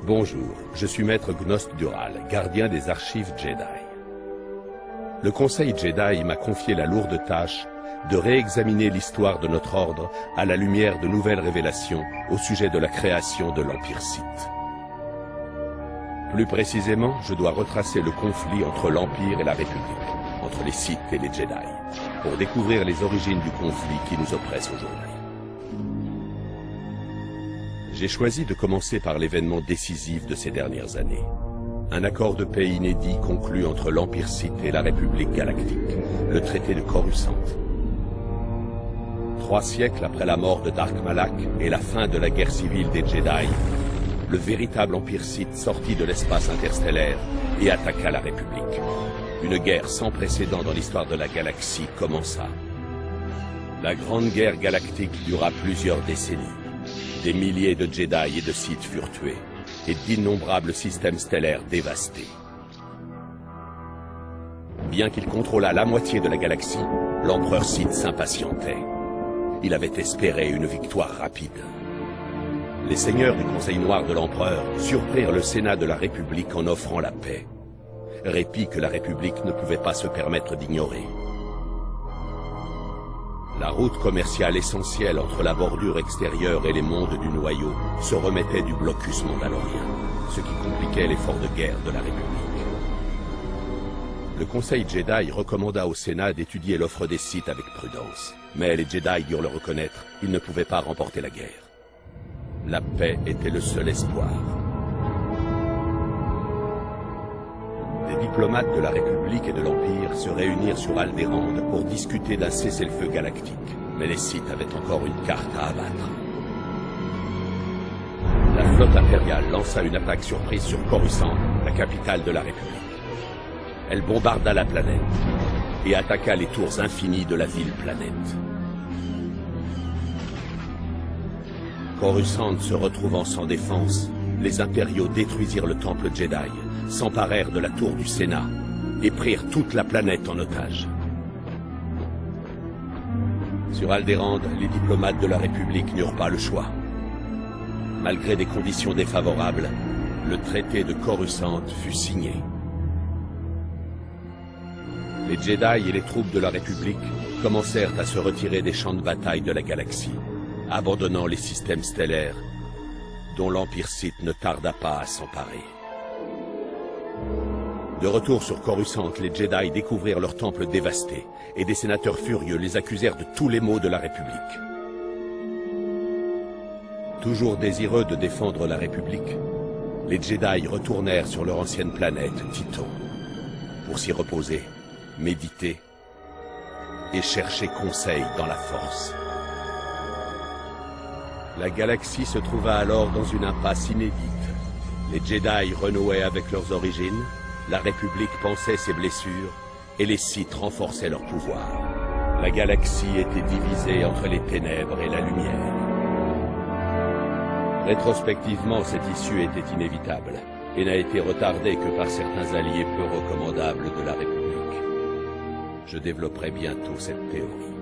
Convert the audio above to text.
Bonjour, je suis Maître Gnost Dural, gardien des archives Jedi. Le Conseil Jedi m'a confié la lourde tâche de réexaminer l'histoire de notre ordre à la lumière de nouvelles révélations au sujet de la création de l'Empire Sith. Plus précisément, je dois retracer le conflit entre l'Empire et la République, entre les Sith et les Jedi, pour découvrir les origines du conflit qui nous oppresse aujourd'hui. J'ai choisi de commencer par l'événement décisif de ces dernières années. Un accord de paix inédit conclu entre l'Empire Sith et la République galactique, le traité de Coruscant. 3 siècles après la mort de Dark Malak et la fin de la guerre civile des Jedi, le véritable Empire Sith sortit de l'espace interstellaire et attaqua la République. Une guerre sans précédent dans l'histoire de la galaxie commença. La Grande Guerre galactique dura plusieurs décennies. Des milliers de Jedi et de Sith furent tués, et d'innombrables systèmes stellaires dévastés. Bien qu'il contrôlât la moitié de la galaxie, l'empereur Sith s'impatientait. Il avait espéré une victoire rapide. Les seigneurs du Conseil Noir de l'Empereur surprirent le Sénat de la République en offrant la paix. Répit que la République ne pouvait pas se permettre d'ignorer. La route commerciale essentielle entre la bordure extérieure et les mondes du noyau se remettait du blocus mandalorien, ce qui compliquait l'effort de guerre de la République. Le Conseil Jedi recommanda au Sénat d'étudier l'offre des Sith avec prudence. Mais les Jedi durent le reconnaître, ils ne pouvaient pas remporter la guerre. La paix était le seul espoir. Des diplomates de la République et de l'Empire se réunirent sur Alderaan pour discuter d'un cessez-le-feu galactique. Mais les Sith avaient encore une carte à abattre. La flotte impériale lança une attaque surprise sur Coruscant, la capitale de la République. Elle bombarda la planète et attaqua les tours infinies de la ville-planète. Coruscant se retrouvant sans défense, les impériaux détruisirent le temple Jedi, s'emparèrent de la tour du Sénat et prirent toute la planète en otage. Sur Alderaan, les diplomates de la République n'eurent pas le choix. Malgré des conditions défavorables, le traité de Coruscant fut signé. Les Jedi et les troupes de la République commencèrent à se retirer des champs de bataille de la galaxie, abandonnant les systèmes stellaires dont l'Empire Sith ne tarda pas à s'emparer. De retour sur Coruscant, les Jedi découvrirent leur temple dévasté, et des sénateurs furieux les accusèrent de tous les maux de la République. Toujours désireux de défendre la République, les Jedi retournèrent sur leur ancienne planète, Tython, pour s'y reposer, méditer et chercher conseil dans la Force. La galaxie se trouva alors dans une impasse inédite. Les Jedi renouaient avec leurs origines, la République pansait ses blessures, et les Sith renforçaient leur pouvoir. La galaxie était divisée entre les ténèbres et la lumière. Rétrospectivement, cette issue était inévitable, et n'a été retardée que par certains alliés peu recommandables de la République. Je développerai bientôt cette théorie.